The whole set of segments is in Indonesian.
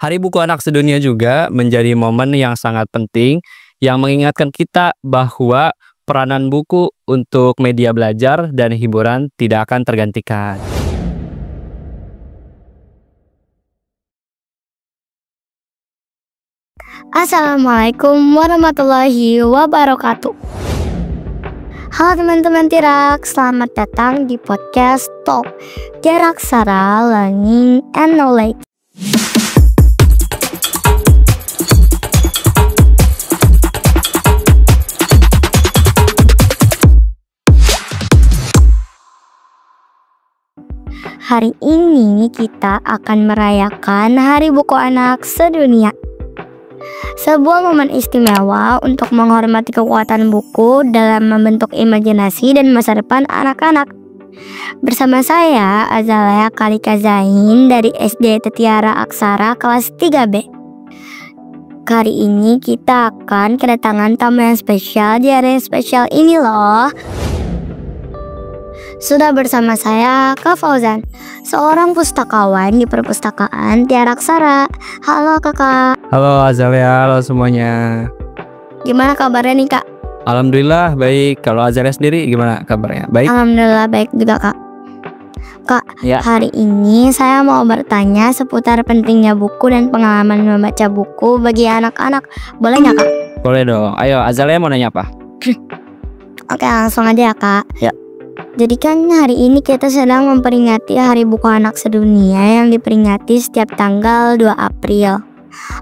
Hari Buku Anak Sedunia juga menjadi momen yang sangat penting yang mengingatkan kita bahwa peranan buku untuk media belajar dan hiburan tidak akan tergantikan. Assalamualaikum warahmatullahi wabarakatuh. Halo teman-teman Tirak, selamat datang di podcast Talk Jaraksara Learning and Knowledge. Hari ini kita akan merayakan Hari Buku Anak Sedunia. Sebuah momen istimewa untuk menghormati kekuatan buku dalam membentuk imajinasi dan masa depan anak-anak. Bersama saya, Azalea Kalika Zain dari SD Tetiara Aksara kelas 3B. Kali ini kita akan kedatangan tamu yang spesial di hari spesial ini loh. Sudah bersama saya, Kak Fauzan, seorang pustakawan di perpustakaan Tiara Aksara. Halo kakak. Halo Azalea, halo semuanya. Gimana kabarnya nih kak? Alhamdulillah baik. Kalau Azalea sendiri gimana kabarnya? Baik? Alhamdulillah baik juga kak. Kak, Ya. hari ini saya mau bertanya seputar pentingnya buku dan pengalaman membaca buku bagi anak-anak. Boleh nggak kak? Boleh dong. Ayo Azalea mau nanya apa? Oke, langsung aja ya kak. Ya. Jadi kan hari ini kita sedang memperingati Hari Buku Anak Sedunia yang diperingati setiap tanggal 2 April.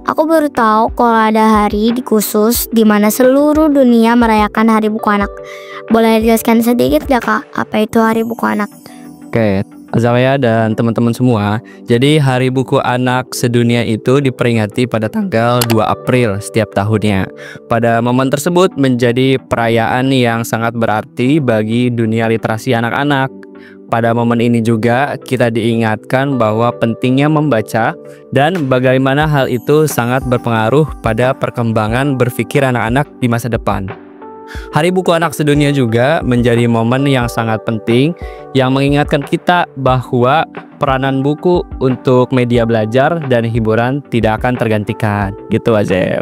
Aku baru tahu kalau ada hari khusus di mana seluruh dunia merayakan Hari Buku Anak. Boleh dijelaskan sedikit gak kak, apa itu Hari Buku Anak? Oke, Azalea dan teman-teman semua. Jadi Hari Buku Anak Sedunia itu diperingati pada tanggal 2 April setiap tahunnya. Pada momen tersebut menjadi perayaan yang sangat berarti bagi dunia literasi anak-anak. Pada momen ini juga kita diingatkan bahwa pentingnya membaca dan bagaimana hal itu sangat berpengaruh pada perkembangan berpikir anak-anak di masa depan. Hari Buku Anak Sedunia juga menjadi momen yang sangat penting yang mengingatkan kita bahwa peranan buku untuk media belajar dan hiburan tidak akan tergantikan. Gitu aja.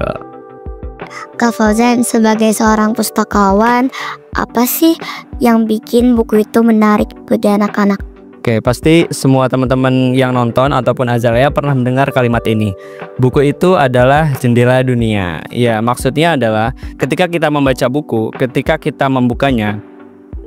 Kak Fauzan, sebagai seorang pustakawan, apa sih yang bikin buku itu menarik bagi anak-anak? Oke, pasti semua teman-teman yang nonton ataupun Azalea pernah mendengar kalimat ini. Buku itu adalah jendela dunia. Ya, maksudnya adalah ketika kita membaca buku, ketika kita membukanya,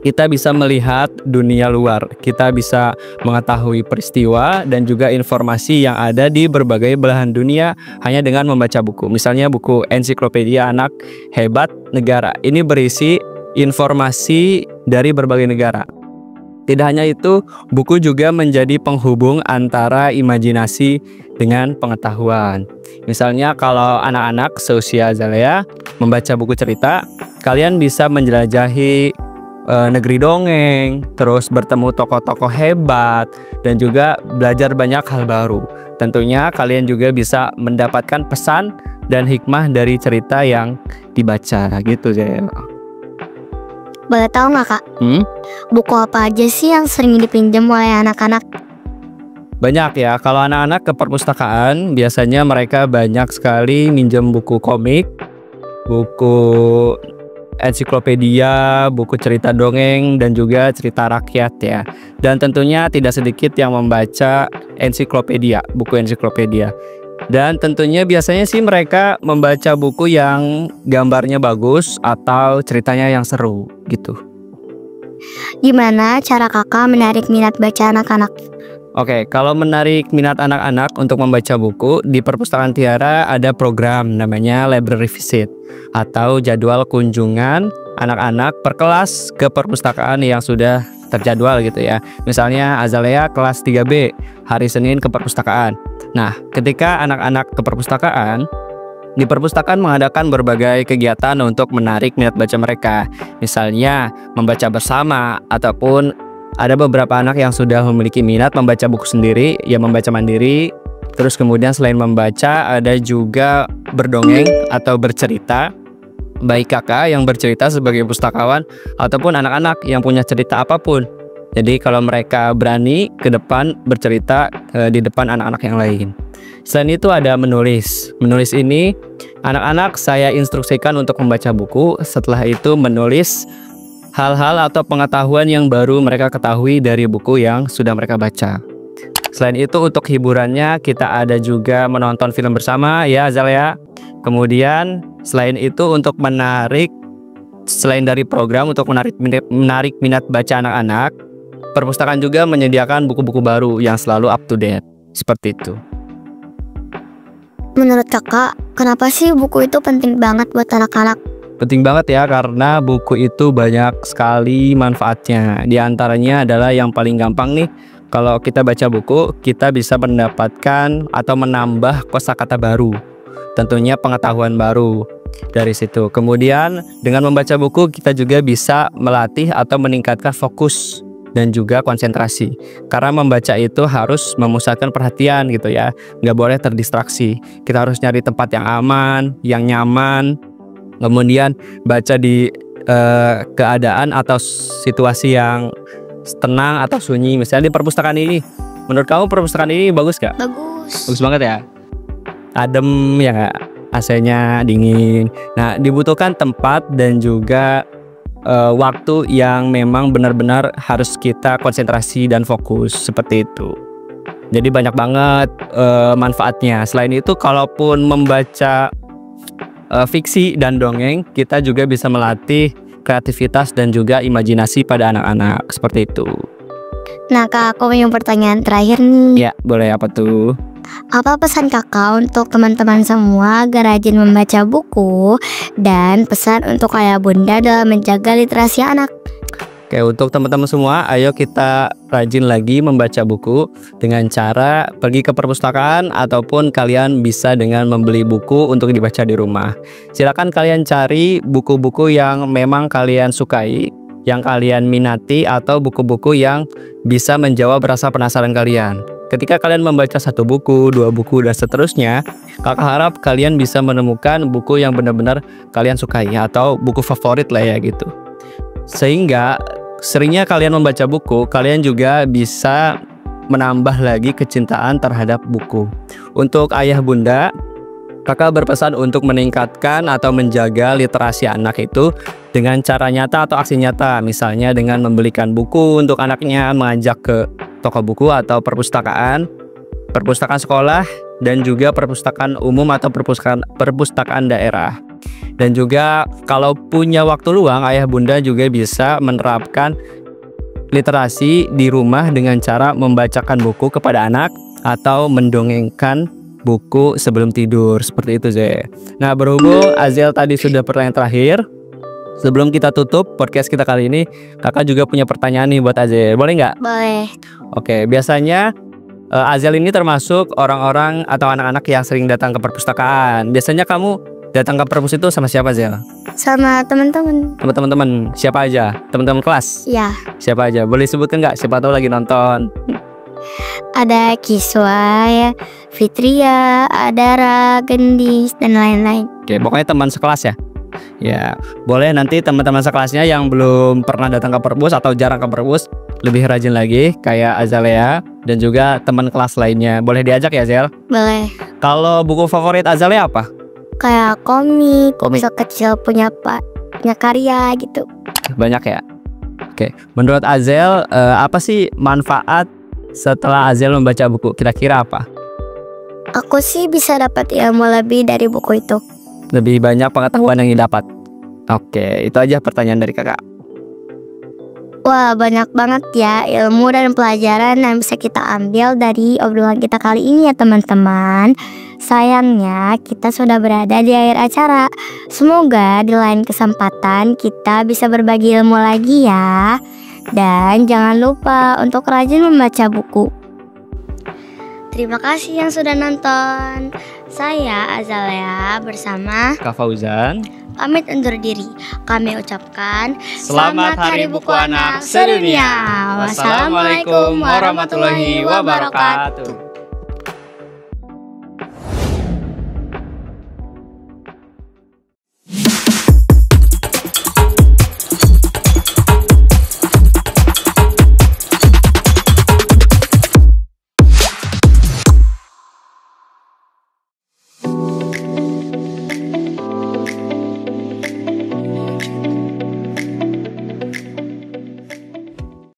kita bisa melihat dunia luar. Kita bisa mengetahui peristiwa dan juga informasi yang ada di berbagai belahan dunia hanya dengan membaca buku. Misalnya buku Ensiklopedia Anak Hebat Negara. Ini berisi informasi dari berbagai negara. Tidak hanya itu, buku juga menjadi penghubung antara imajinasi dengan pengetahuan. Misalnya kalau anak-anak seusia Azalea membaca buku cerita, kalian bisa menjelajahi negeri dongeng, terus bertemu tokoh-tokoh hebat, dan juga belajar banyak hal baru. Tentunya kalian juga bisa mendapatkan pesan dan hikmah dari cerita yang dibaca gitu ya. Boleh tahu nggak kak? Buku apa aja sih yang sering dipinjam oleh anak-anak? Banyak ya, kalau anak-anak ke perpustakaan biasanya mereka banyak sekali minjem buku komik, buku ensiklopedia, buku cerita dongeng, dan juga cerita rakyat ya. Dan tentunya tidak sedikit yang membaca ensiklopedia, buku ensiklopedia. Dan tentunya biasanya sih mereka membaca buku yang gambarnya bagus atau ceritanya yang seru gitu. Gimana cara kakak menarik minat baca anak-anak? Oke, kalau menarik minat anak-anak untuk membaca buku, di Perpustakaan Tiara ada program namanya Library Visit atau jadwal kunjungan anak-anak per kelas ke perpustakaan yang sudah terjadwal gitu ya. Misalnya Azalea kelas 3B, hari Senin ke perpustakaan. Nah, ketika anak-anak ke perpustakaan, di perpustakaan mengadakan berbagai kegiatan untuk menarik minat baca mereka. Misalnya membaca bersama, ataupun ada beberapa anak yang sudah memiliki minat membaca buku sendiri, ya membaca mandiri. Terus kemudian selain membaca, ada juga berdongeng atau bercerita. Baik kakak yang bercerita sebagai pustakawan ataupun anak-anak yang punya cerita apapun. Jadi kalau mereka berani ke depan bercerita di depan anak-anak yang lain. Selain itu ada menulis. Menulis ini anak-anak saya instruksikan untuk membaca buku. Setelah itu menulis hal-hal atau pengetahuan yang baru mereka ketahui dari buku yang sudah mereka baca. Selain itu untuk hiburannya kita ada juga menonton film bersama ya Azal ya. Kemudian selain itu untuk selain dari program untuk menarik minat baca anak-anak, perpustakaan juga menyediakan buku-buku baru yang selalu up to date. Seperti itu. Menurut kakak, kenapa sih buku itu penting banget buat anak-anak? Penting banget ya karena buku itu banyak sekali manfaatnya. Di antaranya adalah yang paling gampang nih, kalau kita baca buku, kita bisa mendapatkan atau menambah kosakata baru. Tentunya pengetahuan baru dari situ. Kemudian dengan membaca buku kita juga bisa melatih atau meningkatkan fokus dan juga konsentrasi. Karena membaca itu harus memusatkan perhatian gitu ya. Nggak boleh terdistraksi. Kita harus nyari tempat yang aman, yang nyaman. Kemudian baca di keadaan atau situasi yang tenang atau sunyi. Misalnya di perpustakaan ini. Menurut kamu perpustakaan ini bagus gak? Bagus. Bagus banget ya. Adem ya nggak? AC-nya dingin. Nah dibutuhkan tempat dan juga waktu yang memang benar-benar harus kita konsentrasi dan fokus seperti itu. Jadi banyak banget manfaatnya. Selain itu kalaupun membaca fiksi dan dongeng, kita juga bisa melatih kreativitas dan juga imajinasi pada anak-anak seperti itu. Nah kak, aku punya pertanyaan terakhir nih. Ya boleh, apa tuh? Apa pesan kakak untuk teman-teman semua agar rajin membaca buku dan pesan untuk ayah bunda dalam menjaga literasi anak? Oke, untuk teman-teman semua, ayo kita rajin lagi membaca buku dengan cara pergi ke perpustakaan ataupun kalian bisa dengan membeli buku untuk dibaca di rumah. Silakan kalian cari buku-buku yang memang kalian sukai, yang kalian minati, atau buku-buku yang bisa menjawab rasa penasaran kalian. Ketika kalian membaca satu buku, dua buku, dan seterusnya, kakak harap kalian bisa menemukan buku yang benar-benar kalian sukai atau buku favorit lah ya gitu. Sehingga seringnya kalian membaca buku, kalian juga bisa menambah lagi kecintaan terhadap buku. Untuk ayah bunda, kakak berpesan untuk meningkatkan atau menjaga literasi anak itu dengan cara nyata atau aksi nyata. Misalnya dengan membelikan buku untuk anaknya, mengajak ke toko buku atau perpustakaan sekolah, dan juga perpustakaan umum atau perpustakaan daerah. Dan juga kalau punya waktu luang, ayah bunda juga bisa menerapkan literasi di rumah dengan cara membacakan buku kepada anak atau mendongengkan buku sebelum tidur. Seperti itu Zee. Nah berhubung Azel tadi sudah pertanyaan terakhir, sebelum kita tutup podcast kita kali ini, kakak juga punya pertanyaan nih buat Azel. Boleh nggak? Boleh. Oke, biasanya Azel ini termasuk orang-orang atau anak-anak yang sering datang ke perpustakaan. Biasanya kamu datang ke perpus itu sama siapa Zel? Sama teman-teman. Sama teman-teman. Siapa aja? Teman-teman kelas? Ya. Siapa aja? Boleh sebutkan nggak? Siapa tahu lagi nonton. Ada Kiswa, ya, Fitria, Adara, Gendis, dan lain-lain. Oke, pokoknya teman sekelas ya. Ya, boleh nanti teman-teman sekelasnya yang belum pernah datang ke perpus atau jarang ke perpus lebih rajin lagi kayak Azalea dan juga teman kelas lainnya. Boleh diajak ya Zel? Boleh. Kalau buku favorit Azalea apa? Kayak komik kecil punya karya gitu. Banyak ya. Oke, menurut Azel apa sih manfaat setelah Azel membaca buku? Kira-kira apa? Aku sih bisa dapat ilmu lebih dari buku itu. Lebih banyak pengetahuan yang didapat. Oke, itu aja pertanyaan dari kakak. Wah, banyak banget ya ilmu dan pelajaran yang bisa kita ambil dari obrolan kita kali ini ya teman-teman. Sayangnya kita sudah berada di akhir acara. Semoga di lain kesempatan kita bisa berbagi ilmu lagi ya. Dan jangan lupa untuk rajin membaca buku. Terima kasih yang sudah nonton. Saya Azalea bersama Kak Fauzan pamit undur diri. Kami ucapkan Selamat Hari Buku Anak Sedunia. Wassalamualaikum warahmatullahi wabarakatuh.